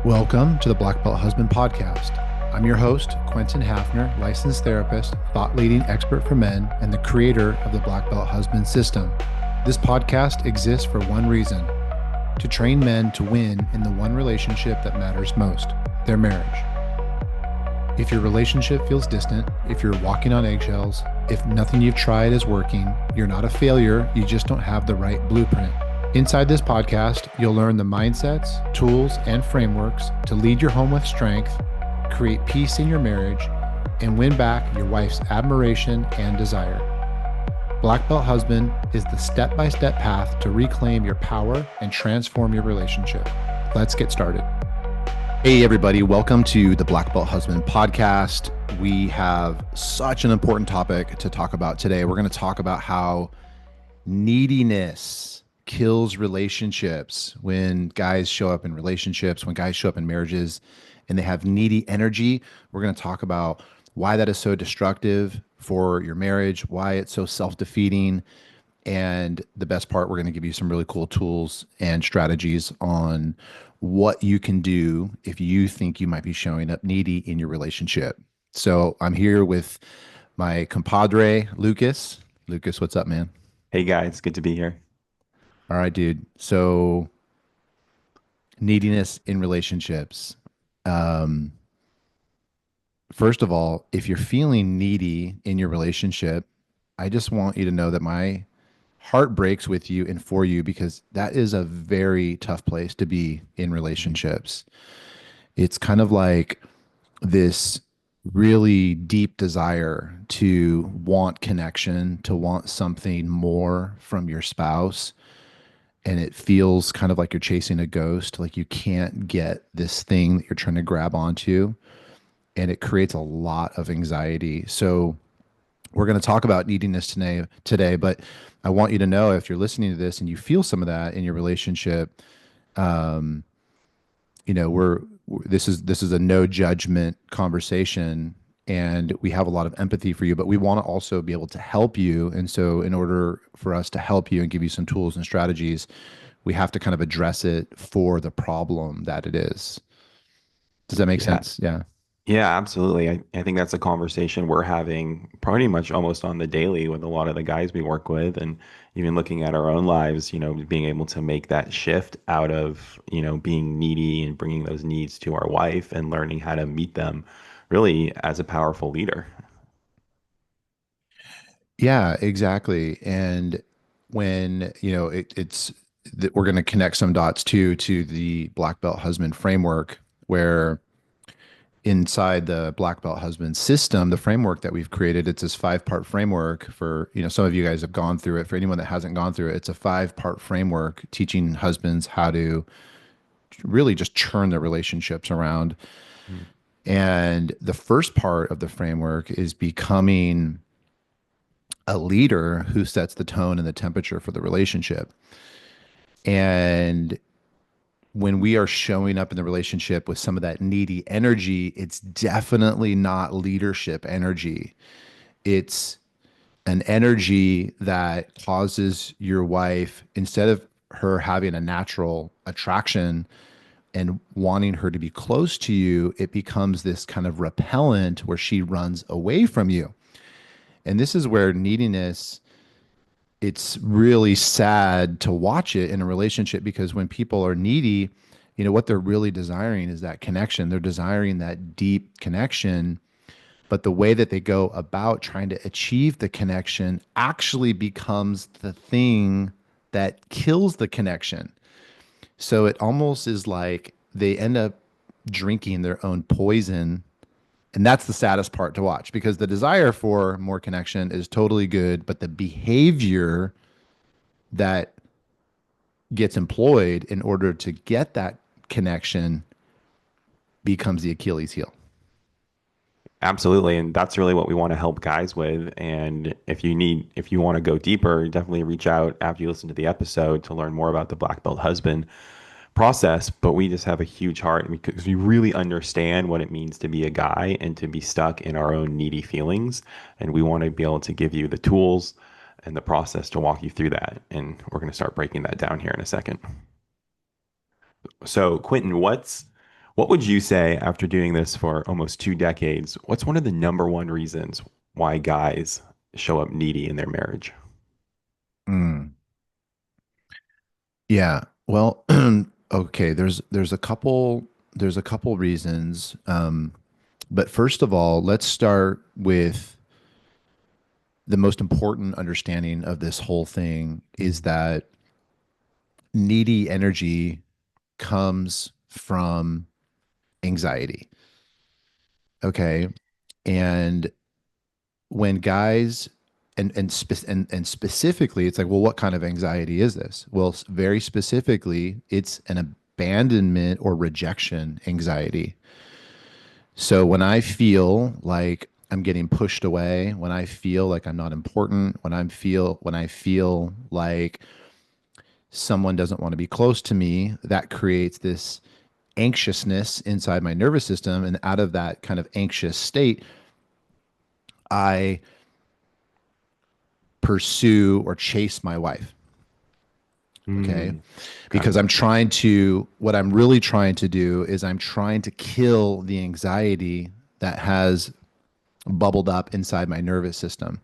Welcome to the Black Belt Husband Podcast. I'm your host, Quentin Hafner, licensed therapist, thought leading expert for men, and the creator of the Black Belt Husband system. This podcast exists for one reason: to train men to win in the one relationship that matters most, their marriage. If your relationship feels distant, if you're walking on eggshells, if nothing you've tried is working, you're not a failure, you just don't have the right blueprint. Inside this podcast, you'll learn the mindsets, tools, and frameworks to lead your home with strength, create peace in your marriage, and win back your wife's admiration and desire. Black Belt Husband is the step-by-step path to reclaim your power and transform your relationship. Let's get started. Hey, everybody. Welcome to the Black Belt Husband Podcast. We have such an important topic to talk about today. We're going to talk about how neediness kills relationships. When guys show up in relationships, when guys show up in marriages and they have needy energy, we're going to talk about why that is so destructive for your marriage, why it's so self-defeating. And the best part, we're going to give you some really cool tools and strategies on what you can do if you think you might be showing up needy in your relationship. So I'm here with my compadre, Lucas. Lucas, what's up, man? Hey guys, good to be here. All right, dude. So neediness in relationships. Um, First of all, if you're feeling needy in your relationship, I just want you to know that my heart breaks with you and for you, because that is a very tough place to be in relationships. It's kind of like this really deep desire to want connection, to want something more from your spouse. And it feels kind of like you're chasing a ghost, like you can't get this thing that you're trying to grab onto. And it creates a lot of anxiety. So we're going to talk about neediness today, but I want you to know, if you're listening to this and you feel some of that in your relationship, um, you know, this is a no judgment conversation, and we have a lot of empathy for you, but we want to also be able to help you. And so in order for us to help you and give you some tools and strategies, we have to kind of address it for the problem that it is. Does that make Yeah, sense? Yeah. yeah, absolutely. I think that's a conversation we're having pretty much almost on the daily with a lot of the guys we work with, and even looking at our own lives, being able to make that shift out of, being needy and bringing those needs to our wife and learning how to meet them really as a powerful leader. Yeah, exactly. And when, it's that we're going to connect some dots too to the Black Belt Husband framework, where inside the Black Belt Husband system, the framework that we've created, it's this 5-part framework. For, some of you guys have gone through it. For anyone that hasn't gone through it, it's a 5-part framework teaching husbands how to really just turn their relationships around. Mm. And the first part of the framework is becoming a leader who sets the tone and the temperature for the relationship. And when we are showing up in the relationship with some of that needy energy, it's definitely not leadership energy. It's an energy that causes your wife, instead of her having a natural attraction and wanting her to be close to you, it becomes this kind of repellent where she runs away from you. And this is where neediness, it's really sad to watch it in a relationship, because when people are needy, what they're really desiring is that connection. They're desiring that deep connection, but the way that they go about trying to achieve the connection actually becomes the thing that kills the connection. So it almost is like they end up drinking their own poison. And that's the saddest part to watch, because the desire for more connection is totally good, but the behavior that gets employed in order to get that connection becomes the Achilles heel. Absolutely. And that's really what we want to help guys with. And if you want to go deeper, definitely reach out after you listen to the episode to learn more about the Black Belt Husband process. But we just have a huge heart because we really understand what it means to be a guy and to be stuck in our own needy feelings. And we want to be able to give you the tools and the process to walk you through that. And we're going to start breaking that down here in a second. So, Quentin, What would you say after doing this for almost 2 decades? What's one of the number one reasons why guys show up needy in their marriage? Mm, yeah. Well, okay, there's a couple reasons. But first of all, let's start with the most important understanding of this whole thing is Mhm. that needy energy comes from anxiety. Okay. And when guys and specifically, it's like, well, what kind of anxiety is this? Well, very specifically, it's an abandonment or rejection anxiety. So when I feel like I'm getting pushed away, when I feel like I'm not important, when I feel like someone doesn't want to be close to me, that creates this anxiousness inside my nervous system. And out of that kind of anxious state, I pursue or chase my wife. Okay. Mm, okay. Because what I'm really trying to do is I'm trying to kill the anxiety that has bubbled up inside my nervous system.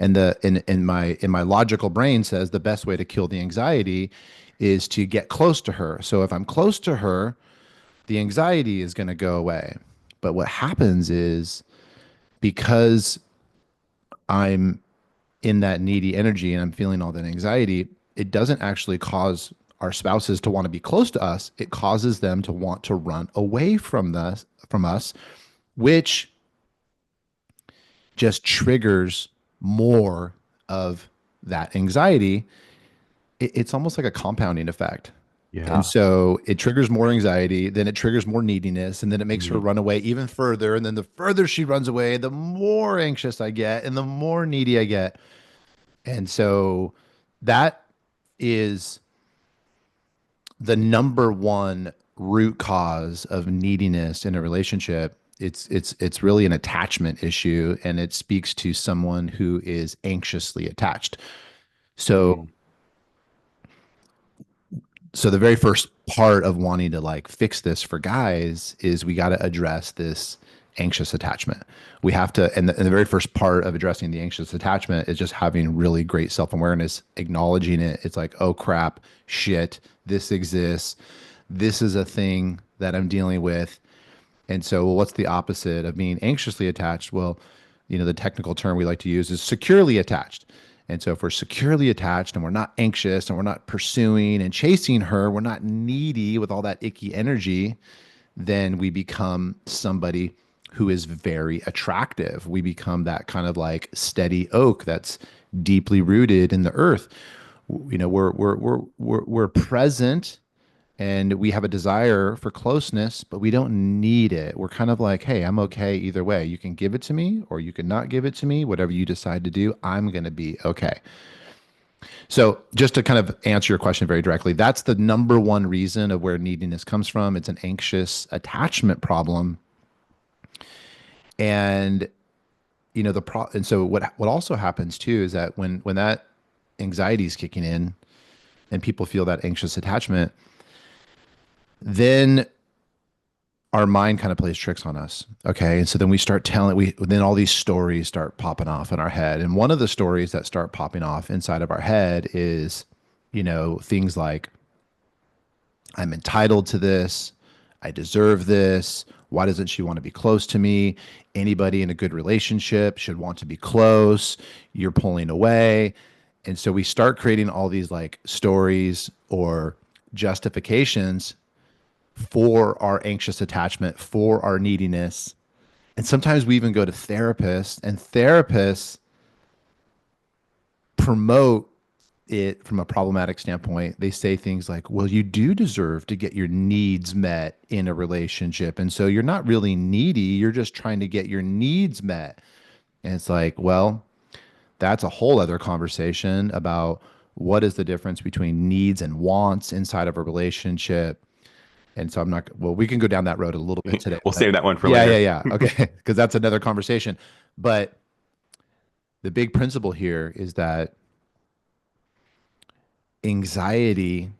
And in my logical brain says the best way to kill the anxiety is to get close to her. So if I'm close to her, the anxiety is going to go away. But what happens is because I'm in that needy energy and I'm feeling all that anxiety, it doesn't actually cause our spouses to want to be close to us. It causes them to want to run away from us, which just triggers more of that anxiety. It's almost like a compounding effect. And Yeah. so it triggers more anxiety, then it triggers more neediness, and then it makes her Mhm. run away even further. And then the further she runs away, the more anxious I get and the more needy I get. And so that is the number one root cause of neediness in a relationship. It's really an attachment issue, and it speaks to someone who is anxiously attached. So Mm, so the very first part of wanting to like fix this for guys is we got to address this anxious attachment. We have to, and the very first part of addressing the anxious attachment is just having really great self-awareness, acknowledging it. It's like, oh crap, shit, this exists. This is a thing that I'm dealing with. And so, well, what's the opposite of being anxiously attached? Well, the technical term we like to use is securely attached. And so, if we're securely attached and we're not anxious and we're not pursuing and chasing her, we're not needy with all that icky energy, then we become somebody who is very attractive. We become that kind of like steady oak that's deeply rooted in the earth. We're present and we have a desire for closeness, but we don't need it. We're kind of like, hey, I'm okay either way. You can give it to me or you can not give it to me. Whatever you decide to do, I'm going to be okay. So, just to kind of answer your question very directly, that's the number one reason of where neediness comes from. It's an anxious attachment problem. And and so what also happens too is that when that anxiety is kicking in and people feel that anxious attachment, then our mind kind of plays tricks on us. Okay. And so then then all these stories start popping off in our head. And one of the stories that start popping off inside of our head is, things like, I'm entitled to this. I deserve this. Why doesn't she want to be close to me? Anybody in a good relationship should want to be close. You're pulling away. And so we start creating all these like stories or justifications for our anxious attachment, for our neediness. And sometimes we even go to therapists, and therapists promote it from a problematic standpoint. They say things like, well, you do deserve to get your needs met in a relationship. And so you're not really needy, you're just trying to get your needs met. And it's like, well, that's a whole other conversation about what is the difference between needs and wants inside of a relationship. And so well, we can go down that road a little bit today, we'll but save that one for yeah, yeah, later. yeah. Okay. Because that's another conversation. But the big principle here is that anxiety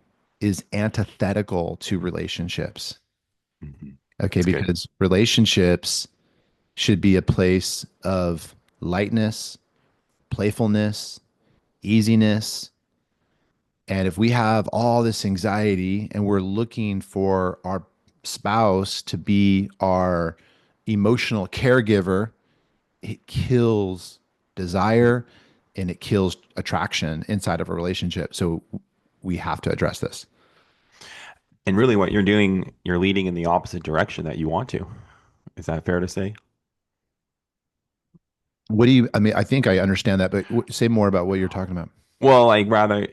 is antithetical to relationships. Okay, That's good. because relationships should be a place of lightness, playfulness, easiness. And if we have all this anxiety and we're looking for our spouse to be our emotional caregiver, it kills desire and it kills attraction inside of a relationship. So we have to address this. And really, what you're doing, you're leading in the opposite direction that you want to. Is that fair to say? What do you, I mean, I think I understand that, but say more about what you're talking about. Well, like rather,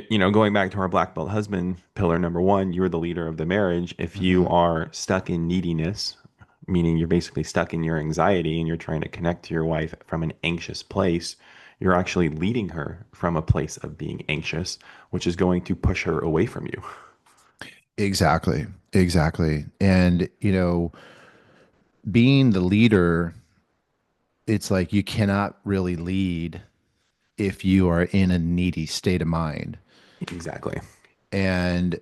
going back to our black belt husband, pillar number one, you're the leader of the marriage. If you Mhm. are stuck in neediness, meaning you're basically stuck in your anxiety and you're trying to connect to your wife from an anxious place, you're actually leading her from a place of being anxious, which is going to push her away from you. Exactly. Exactly. And, being the leader, it's like you cannot really lead if you are in a needy state of mind. Exactly. And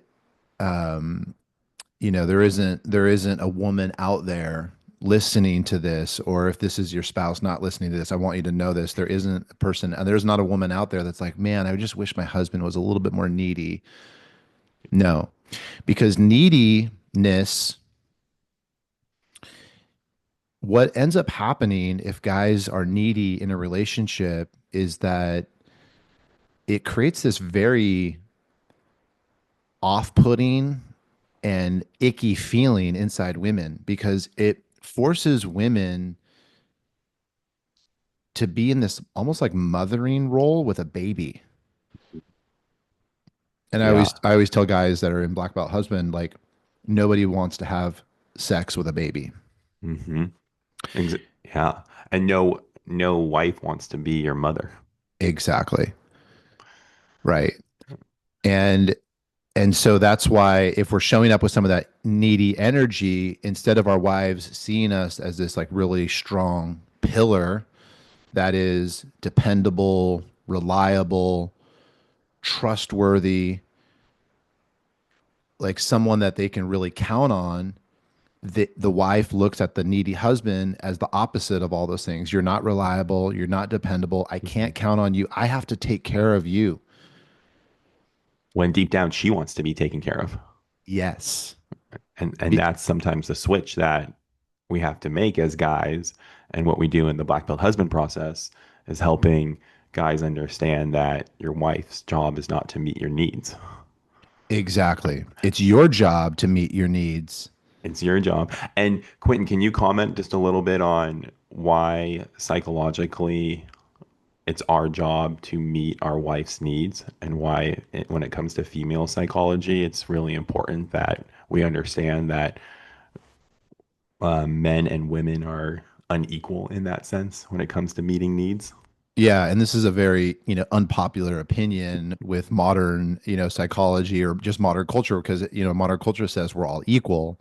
there isn't a woman out there listening to this, or if this is your spouse not listening to this, I want you to know this. There isn't a person, and there's not a woman out there that's like, man, I just wish my husband was a little bit more needy. No, because neediness, what ends up happening if guys are needy in a relationship is that it creates this very off-putting and icky feeling inside women because it forces women to be in this almost like mothering role with a baby. And I always Yeah. I always tell guys that are in black belt husband, like, nobody wants to have sex with a baby. hmm yeah. And no wife wants to be your mother. Exactly. Right. And and so that's why if we're showing up with some of that needy energy, instead of our wives seeing us as this like really strong pillar that is dependable, reliable, trustworthy, like someone that they can really count on, the wife looks at the needy husband as the opposite of all those things. You're not reliable. You're not dependable. I Mhm. can't count on you. I have to take care of you. When deep down she wants to be taken care of. Yes. And Be- that's sometimes the switch that we have to make as guys. And what we do in the black belt husband process is helping guys understand that your wife's job is not to meet your needs. exactly. It's your job to meet your needs. It's your job. And Quentin, can you comment just a little bit on why psychologically it's our job to meet our wife's needs and why when it comes to female psychology, it's really important that we understand that men and women are unequal in that sense when it comes to meeting needs. Yeah, and this is a very, unpopular opinion with modern, psychology or just modern culture because, modern culture says we're all equal,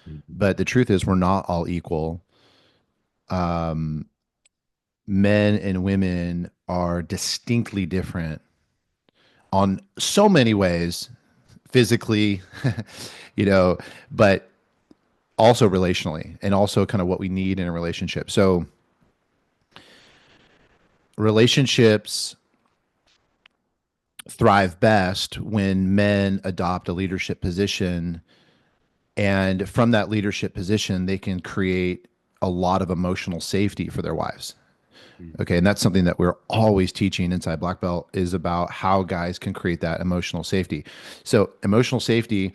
Mhm. but the truth is we're not all equal. Men and women are distinctly different on so many ways, physically, you know, but also relationally and also kind of what we need in a relationship. So, relationships thrive best when men adopt a leadership position. And from that leadership position, they can create a lot of emotional safety for their wives. Okay. And that's something that we're always teaching inside Black Belt is about how guys can create that emotional safety. So, emotional safety,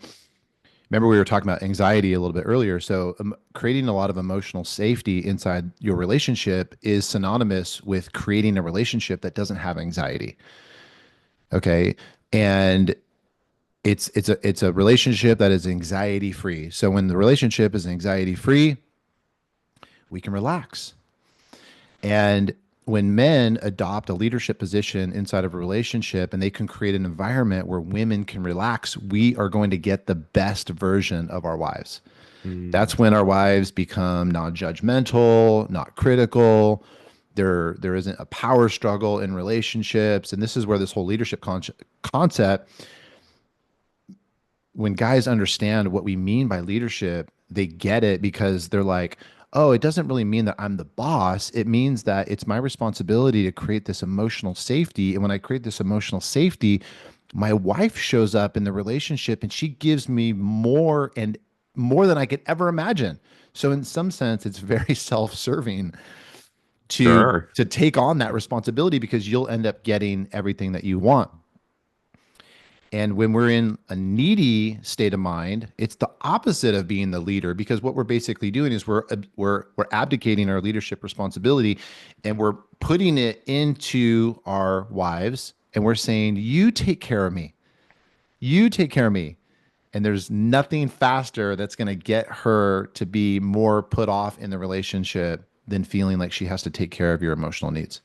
remember we were talking about anxiety a little bit earlier. So, creating a lot of emotional safety inside your relationship is synonymous with creating a relationship that doesn't have anxiety. Okay. And it's a relationship that is anxiety free. So when the relationship is anxiety free, we can relax. And when men adopt a leadership position inside of a relationship and they can create an environment where women can relax, we are going to get the best version of our wives. Mm, That's when our wives become non-judgmental, not critical. There isn't a power struggle in relationships, and this is where this whole leadership concept, when guys understand what we mean by leadership, they get it because they're like, oh, it doesn't really mean that I'm the boss. It means that it's my responsibility to create this emotional safety. And when I create this emotional safety, my wife shows up in the relationship and she gives me more and more than I could ever imagine. So in some sense, it's very self-serving to Sure. to take on that responsibility because you'll end up getting everything that you want. And when we're in a needy state of mind, it's the opposite of being the leader because what we're basically doing is we're abdicating our leadership responsibility and we're putting it into our wives and we're saying, "You take care of me. You take care of me." And there's nothing faster that's going to get her to be more put off in the relationship than feeling like she has to take care of your emotional needs.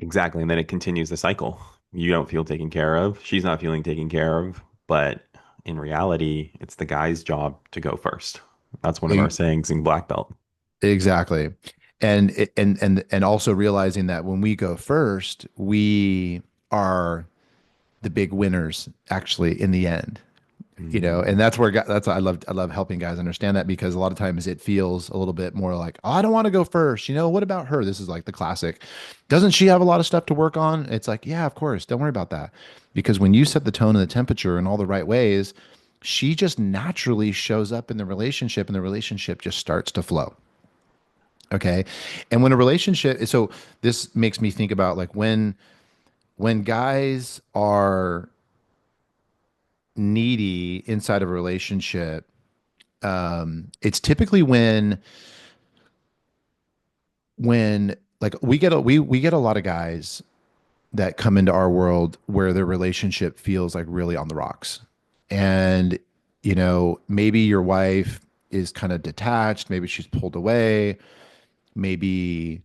Exactly. And then it continues the cycle. You don't feel taken care of. She's not feeling taken care of. But in reality, it's the guy's job to go first. That's one of our E- sayings in Black Belt. Exactly. And also realizing that when we go first, we are the big winners actually in the end. Mhm. And that's where that's I love helping guys understand that because a lot of times it feels a little bit more like, oh, I don't want to go first. What about her? This is like the classic. Doesn't she have a lot of stuff to work on? It's like, yeah, of course. Don't worry about that. Because when you set the tone and the temperature in all the right ways, she just naturally shows up in the relationship and the relationship just starts to flow. Okay. And when a relationship, so this makes me think about like when guys are needy inside of a relationship, it's typically when like we get a lot of guys that come into our world where their relationship feels like really on the rocks. And maybe your wife is kind of detached, maybe she's pulled away, maybe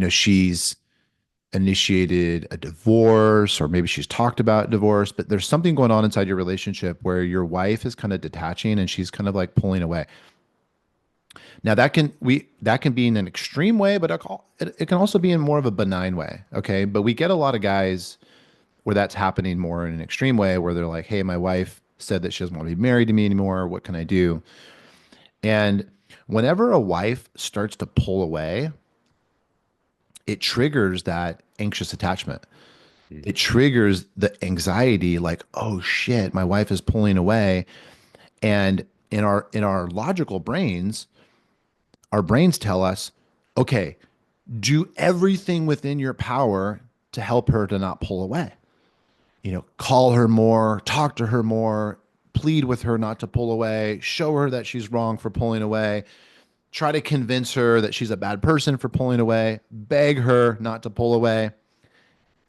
she's initiated a divorce or maybe she's talked about divorce, but there's something going on inside your relationship where your wife is kind of detaching and she's kind of like pulling away. Now that can be in an extreme way, but it can also be in more of a benign way. Okay. But we get a lot of guys where that's happening more in an extreme way where they're like, hey, my wife said that she doesn't want to be married to me anymore. What can I do? And whenever a wife starts to pull away, it triggers that anxious attachment. It triggers the anxiety like, oh shit, my wife is pulling away. And in our logical brains, our brains tell us, okay, do everything within your power to help her to not pull away. Call her more, talk to her more, plead with her not to pull away, show her that she's wrong for pulling away, try to convince her that she's a bad person for pulling away, beg her not to pull away.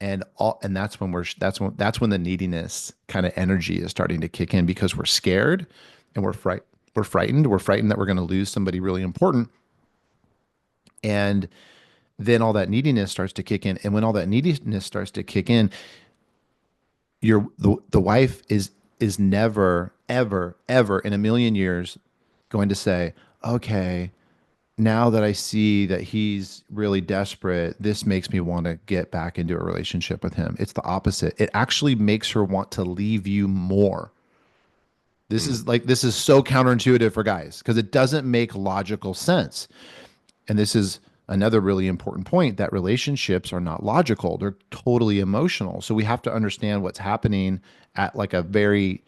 And that's when the neediness kind of energy is starting to kick in because we're scared and we're frightened that we're going to lose somebody really important. And then all that neediness starts to kick in. And when all that neediness starts to kick in, the wife is never, ever, ever in a million years going to say, okay, now that I see that he's really desperate, this makes me want to get back into a relationship with him. It's the opposite. It actually makes her want to leave you more. Mm. This is so counterintuitive for guys because it doesn't make logical sense. And this is another really important point that relationships are not logical. They're totally emotional. So we have to understand what's happening at like a very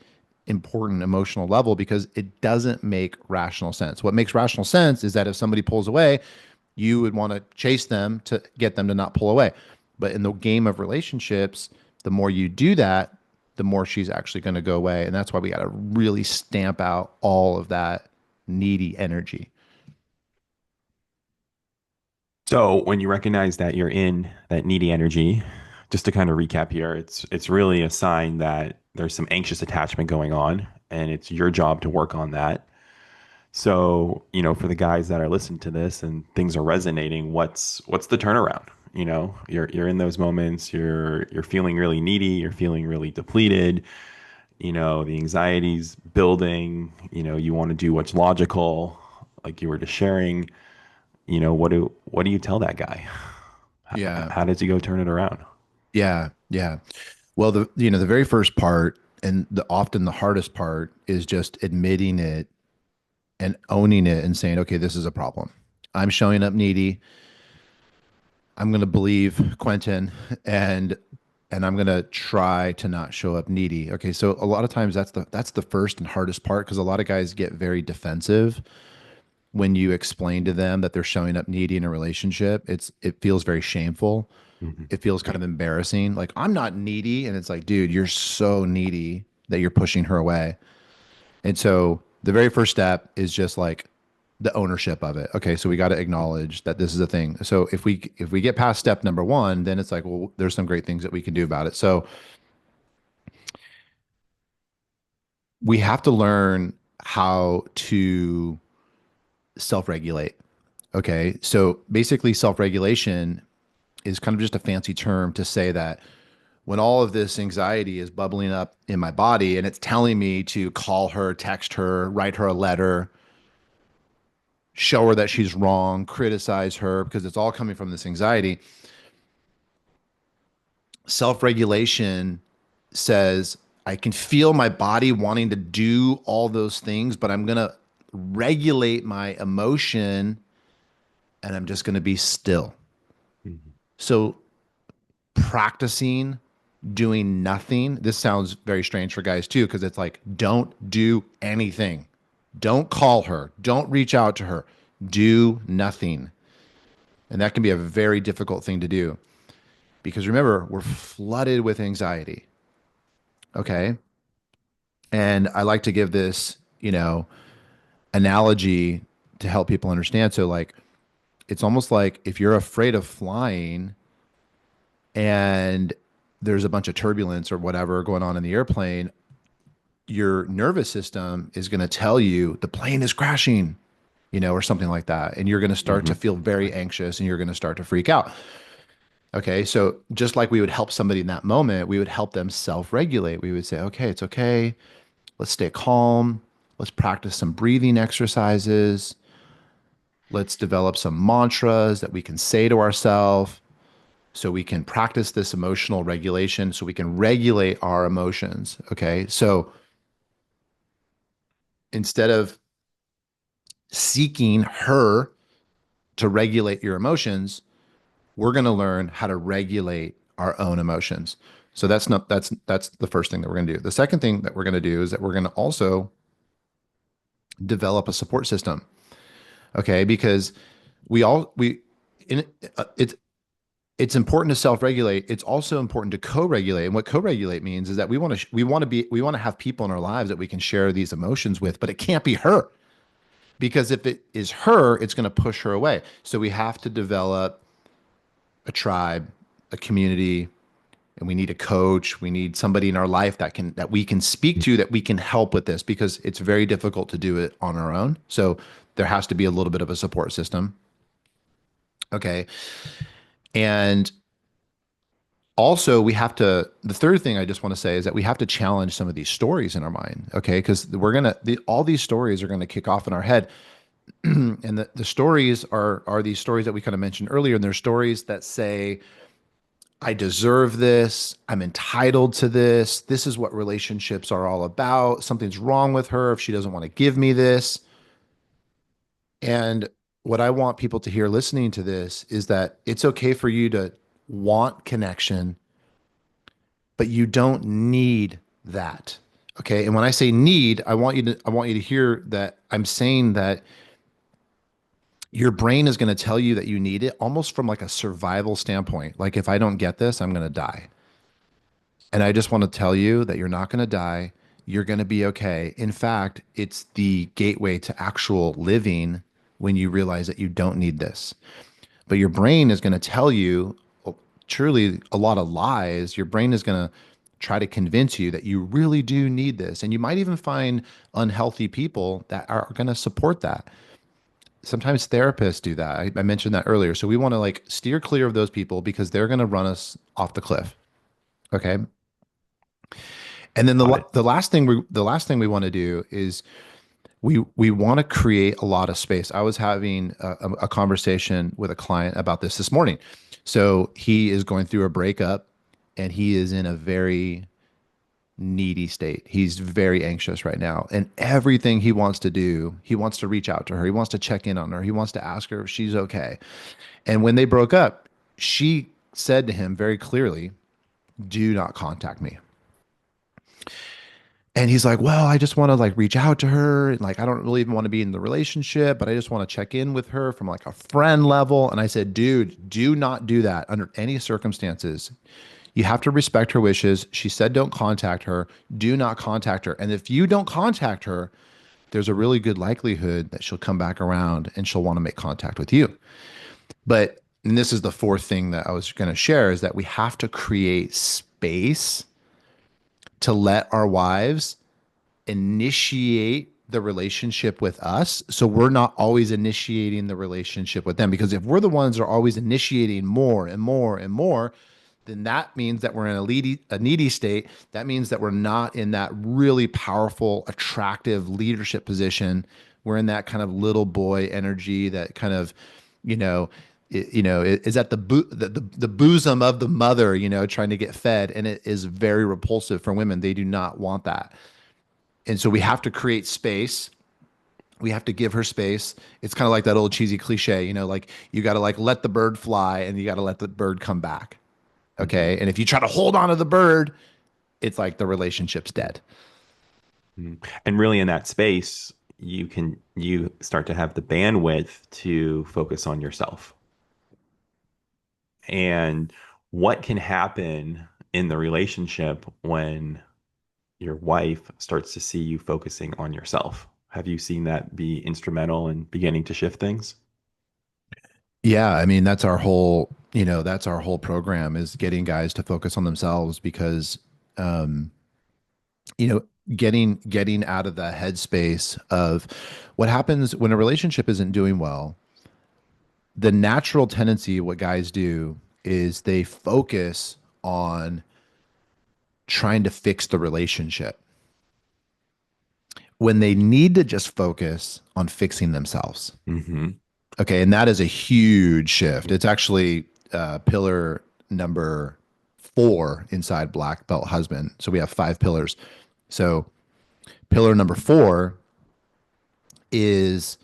important emotional level because it doesn't make rational sense. What makes rational sense is that if somebody pulls away, you would want to chase them to get them to not pull away. But in the game of relationships, the more you do that, the more she's actually going to go away. And that's why we got to really stamp out all of that needy energy. So when you recognize that you're in that needy energy, just to kind of recap here, it's really a sign that there's some anxious attachment going on, and it's your job to work on that. So, for the guys that are listening to this and things are resonating, what's the turnaround? You're in those moments, you're feeling really needy, you're feeling really depleted, the anxiety's building, you want to do what's logical, like you were just sharing, what do you tell that guy? Yeah. How does he go turn it around? Yeah. Yeah. Well, the very first part And often the hardest part is just admitting it and owning it and saying, okay, this is a problem. I'm showing up needy. I'm going to believe Quentin and I'm going to try to not show up needy. Okay, so a lot of times that's the first and hardest part because a lot of guys get very defensive when you explain to them that they're showing up needy in a relationship. It feels very shameful. Mhm. It feels kind of embarrassing. Like, I'm not needy, and it's like, dude, you're so needy that you're pushing her away. And so the very first step is just like the ownership of it. Okay, so we got to acknowledge that this is a thing. So if we get past step number one, then it's like, well, there's some great things that we can do about it. So we have to learn how to self-regulate. Okay, so basically, self-regulation is kind of just a fancy term to say that when all of this anxiety is bubbling up in my body and it's telling me to call her, text her, write her a letter, show her that she's wrong, criticize her, because it's all coming from this anxiety. Self regulation says, I can feel my body wanting to do all those things, but I'm going to regulate my emotion and I'm just going to be still. Mhm. So, practicing doing nothing, this sounds very strange for guys too, because it's like, don't do anything. Don't call her. Don't reach out to her. Do nothing. And that can be a very difficult thing to do because remember, we're flooded with anxiety. Okay. And I like to give this, analogy to help people understand. So, like, it's almost like if you're afraid of flying and there's a bunch of turbulence or whatever going on in the airplane, your nervous system is going to tell you the plane is crashing, or something like that. And you're going to start to Mhm. feel very anxious and you're going to start to freak out. Okay. So just like we would help somebody in that moment, we would help them self regulate. We would say, okay, it's okay. Let's stay calm. Let's practice some breathing exercises. Let's develop some mantras that we can say to ourselves so we can practice this emotional regulation so we can regulate our emotions. Okay. So instead of seeking her to regulate your emotions, we're going to learn how to regulate our own emotions. So that's the first thing that we're going to do. The second thing that we're going to do is that we're going to also develop a support system. Okay, because we all we in it's it's important to self-regulate. It's also important to co-regulate. And what co-regulate means is that we want to have people in our lives that we can share these emotions with, but it can't be her. Because if it is her, it's going to push her away. So we have to develop a tribe, a community, and we need a coach. We need somebody in our life that we can speak to, that we can help with this because it's very difficult to do it on our own. So there has to be a little bit of a support system. Okay. And also the third thing I just want to say is that we have to challenge some of these stories in our mind. Okay. Because all these stories are going to kick off in our head. And the stories are these stories that we kind of mentioned earlier. And they're stories that say, I deserve this. I'm entitled to this. This is what relationships are all about. Something's wrong with her if she doesn't want to give me this. And what I want people to hear listening to this is that it's okay for you to want connection, but you don't need that. Okay? And when I say need, I want you to hear that I'm saying that your brain is going to tell you that you need it almost from like a survival standpoint. Like, if I don't get this, I'm going to die. And I just want to tell you that you're not going to die. You're going to be okay. In fact, it's the gateway to actual living when you realize that you don't need this. But your brain is going to tell you truly a lot of lies. Your brain is going to try to convince you that you really do need this. And you might even find unhealthy people that are going to support that. Sometimes therapists do that. I mentioned that earlier. So we want to like steer clear of those people because they're going to run us off the cliff. Okay. And then Got it. the last thing we want to do is we want to create a lot of space. I was having a conversation with a client about this morning. So he is going through a breakup and he is in a very needy state. He's very anxious right now. And everything he wants to do, he wants to reach out to her. He wants to check in on her. He wants to ask her if she's okay. And when they broke up, she said to him very clearly, do not contact me. And he's like, well, I just want to like reach out to her. And like, I don't really even want to be in the relationship, but I just want to check in with her from like a friend level. And I said, dude, do not do that under any circumstances. You have to respect her wishes. She said, don't contact her. Do not contact her. And if you don't contact her, there's a really good likelihood that she'll come back around and she'll want to make contact with you. But, and this is the fourth thing that I was going to share, is that we have to create space to let our wives initiate the relationship with us. So we're not always initiating the relationship with them. Because if we're the ones that are always initiating more and more and more, then that means that we're in a needy state. That means that we're not in that really powerful, attractive leadership position. We're in that kind of little boy energy, that kind of, you know, is at the bosom of the mother, trying to get fed. And it is very repulsive for women. They do not want that. And so we have to create space. We have to give her space. It's kind of like that old cheesy cliche, like you got to like let the bird fly and you got to let the bird come back. Mhm. Okay. And if you try to hold on to the bird, it's like the relationship's dead. And really in that space, you start to have the bandwidth to focus on yourself. And what can happen in the relationship when your wife starts to see you focusing on yourself? Have you seen that be instrumental in beginning to shift things? Yeah. I mean, that's our whole program, is getting guys to focus on themselves because, um, you know, getting out of the headspace of what happens when a relationship isn't doing well. The natural tendency, what guys do, is they focus on trying to fix the relationship when they need to just focus on fixing themselves. Hmm. Okay. And that is a huge shift. It's actually pillar number 4 inside Black Belt Husband. So we have 5 pillars. So pillar number 4 is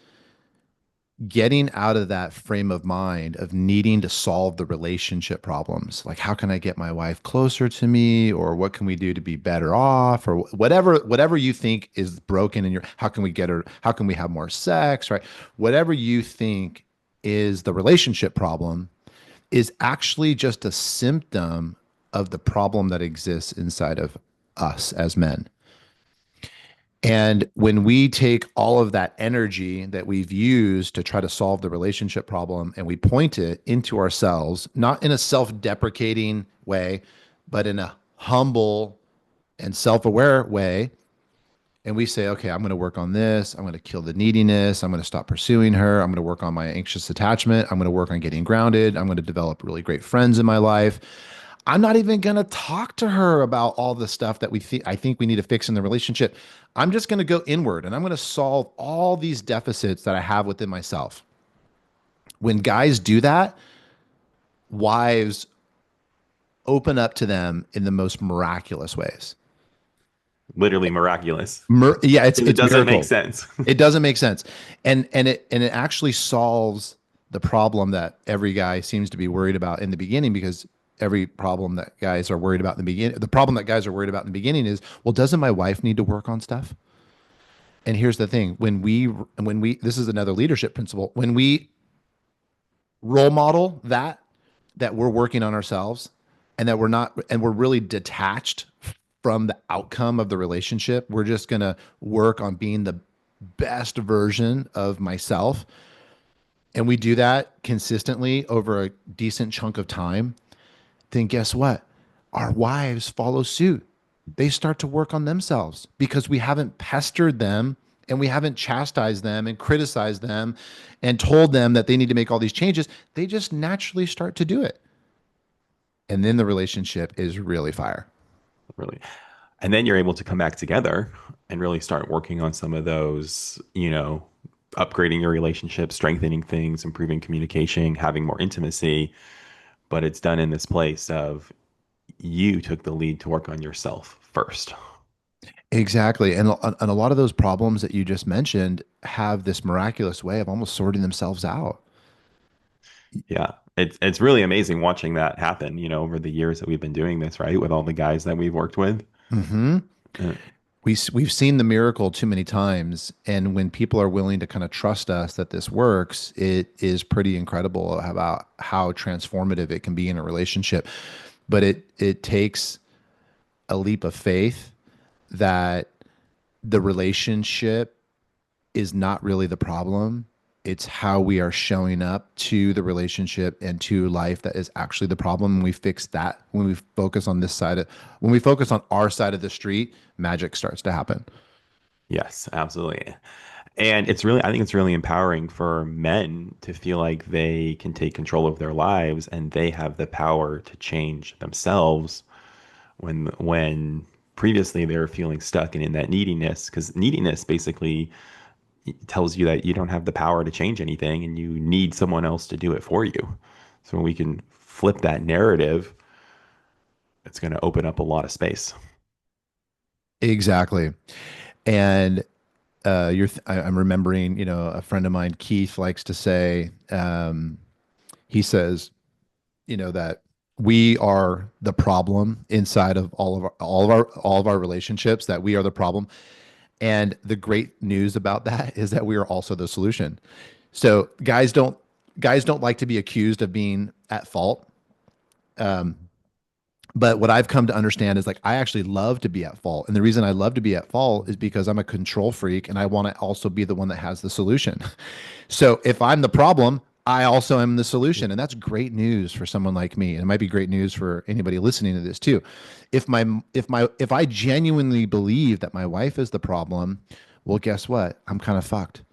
getting out of that frame of mind of needing to solve the relationship problems. Like, how can I get my wife closer to me, or what can we do to be better off, or whatever you think is broken in your, how can we get her, how can we have more sex, right? Whatever you think is the relationship problem is actually just a symptom of the problem that exists inside of us as men. And when we take all of that energy that we've used to try to solve the relationship problem and we point it into ourselves, not in a self deprecating way, but in a humble and self aware way, and we say, okay, I'm going to work on this. I'm going to kill the neediness. I'm going to stop pursuing her. I'm going to work on my anxious attachment. I'm going to work on getting grounded. I'm going to develop really great friends in my life. I'm not even going to talk to her about all the stuff that I think we need to fix in the relationship. I'm just going to go inward and I'm going to solve all these deficits that I have within myself. When guys do that, wives open up to them in the most miraculous ways. Literally miraculous. Yeah, it's It it's doesn't make miracle. sense. It doesn't make sense, and it actually solves the problem that every guy seems to be worried about in the beginning, because every problem that guys are worried about in the beginning, the problem that guys are worried about in the beginning is, well, doesn't my wife need to work on stuff? And here's the thing: when we this is another leadership principle. When we role model that we're working on ourselves, and that we're not, and we're really detached from the outcome of the relationship, we're just going to work on being the best version of myself, and we do that consistently over a decent chunk of time, then guess what? Our wives follow suit. They start to work on themselves because we haven't pestered them and we haven't chastised them and criticized them and told them that they need to make all these changes. They just naturally start to do it. And then the relationship is really fire. Really. And then you're able to come back together and really start working on some of those, upgrading your relationship, strengthening things, improving communication, having more intimacy. But it's done in this place of you took the lead to work on yourself first. Exactly. And a lot of those problems that you just mentioned have this miraculous way of almost sorting themselves out. Yeah. It's really amazing watching that happen, over the years that we've been doing this, right? With all the guys that we've worked with. Hmm. Uh, We've seen the miracle too many times, and when people are willing to kind of trust us that this works, it is pretty incredible about how transformative it can be in a relationship. But it takes a leap of faith that the relationship is not really the problem. It's how we are showing up to the relationship and to life that is actually the problem. When we fix that, when we focus on this side of, when we focus on our side of the street, magic starts to happen. yes, absolutely. And I think it's really empowering for men to feel like they can take control of their lives and they have the power to change themselves when previously they were feeling stuck and in that neediness, because neediness basically tells you that you don't have the power to change anything and you need someone else to do it for you. So when we can flip that narrative, it's going to open up a lot of space. Exactly. And I'm remembering, a friend of mine, Keith, likes to say, he says, that we are the problem inside of all of our relationships, that we are the problem. And the great news about that is that we are also the solution. So guys don't like to be accused of being at fault. But what I've come to understand is like I actually love to be at fault. And the reason I love to be at fault is because I'm a control freak and I want to also be the one that has the solution. So if I'm the problem, I also am the solution. And that's great news for someone like me. And it might be great news for anybody listening to this too. If I genuinely believe that my wife is the problem, well, guess what? I'm kind of fucked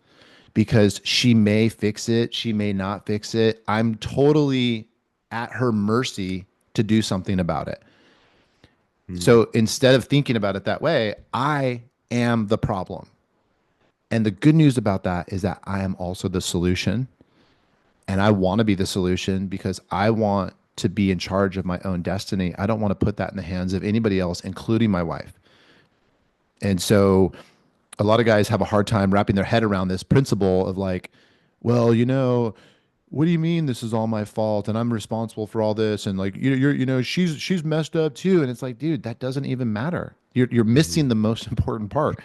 because she may fix it, she may not fix it. I'm totally at her mercy to do something about it. Mm, So instead of thinking about it that way, I am the problem. And the good news about that is that I am also the solution. And I want to be the solution because I want to be in charge of my own destiny. I don't want to put that in the hands of anybody else, including my wife. And so a lot of guys have a hard time wrapping their head around this principle of like, well, what do you mean this is all my fault and I'm responsible for all this and like she's messed up too, and it's like, dude, that doesn't even matter. You're mhm. missing the most important part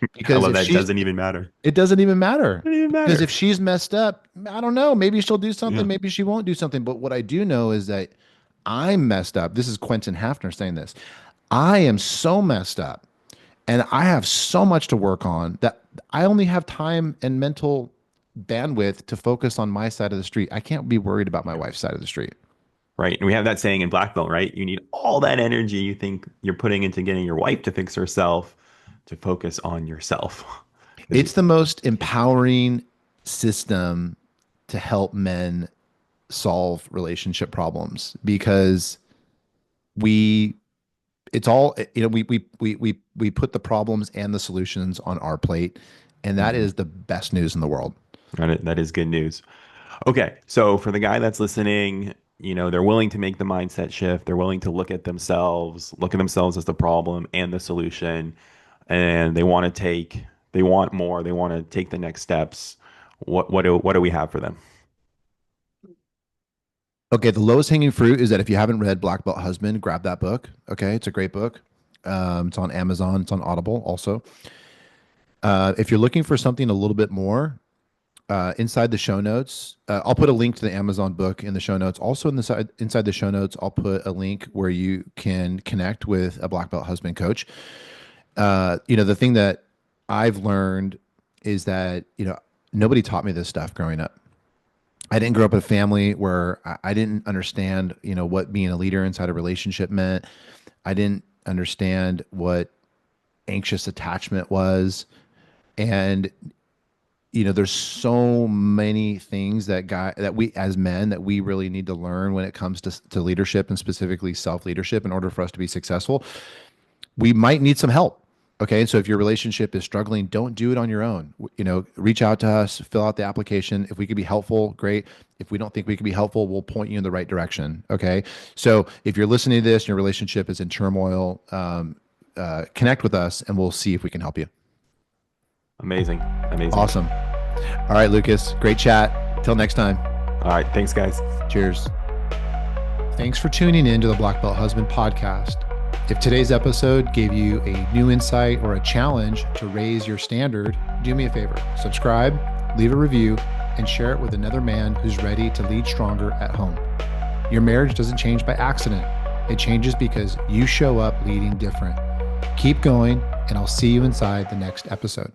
I because love if that. she's Doesn't even matter. it doesn't even matter Doesn't even because matter. if she's messed up, I don't know, maybe she'll do something, Yeah. maybe she won't do something, but what I do know is that I'm messed up. This is Quentin Hafner saying this. I am so messed up and I have so much to work on that I only have time and mental bandwidth to focus on my side of the street. I can't be worried about my Yeah. wife's side of the street. Right. And we have that saying in black belt, right? You need all that energy you think you're putting into getting your wife to fix herself to focus on yourself. 'Cause It's the most empowering system to help men solve relationship problems because we it's all we put the problems and the solutions on our plate, and that Mhm. is the best news in the world. That is good news. Okay, so for the guy that's listening, they're willing to make the mindset shift. They're willing to look at themselves as the problem and the solution, and they want more, they want to take the next steps. What do we have for them? Okay, the lowest hanging fruit is that if you haven't read Black Belt Husband, grab that book. Okay, it's a great book. It's on Amazon. It's on Audible also. If you're looking for something a little bit more, inside the show notes, I'll put a link to the Amazon book in the show notes. Also, inside the show notes, I'll put a link where you can connect with a Black Belt Husband coach. The thing that I've learned is that nobody taught me this stuff growing up. I didn't grow up in a family where I didn't understand, what being a leader inside a relationship meant. I didn't understand what anxious attachment was. And, there's so many things that we as men that we really need to learn when it comes to leadership and specifically self-leadership in order for us to be successful. We might need some help. Okay. So if your relationship is struggling, don't do it on your own. Reach out to us, fill out the application. If we could be helpful, great. If we don't think we can be helpful, we'll point you in the right direction. Okay. So if you're listening to this and your relationship is in turmoil, connect with us and we'll see if we can help you. Amazing. Awesome. All right, Lucas, great chat. Till next time. All right. Thanks, guys. Cheers. Thanks for tuning in to the Black Belt Husband podcast. If today's episode gave you a new insight or a challenge to raise your standard, do me a favor, subscribe, leave a review, and share it with another man who's ready to lead stronger at home. Your marriage doesn't change by accident. It changes because you show up leading different. Keep going, and I'll see you inside the next episode.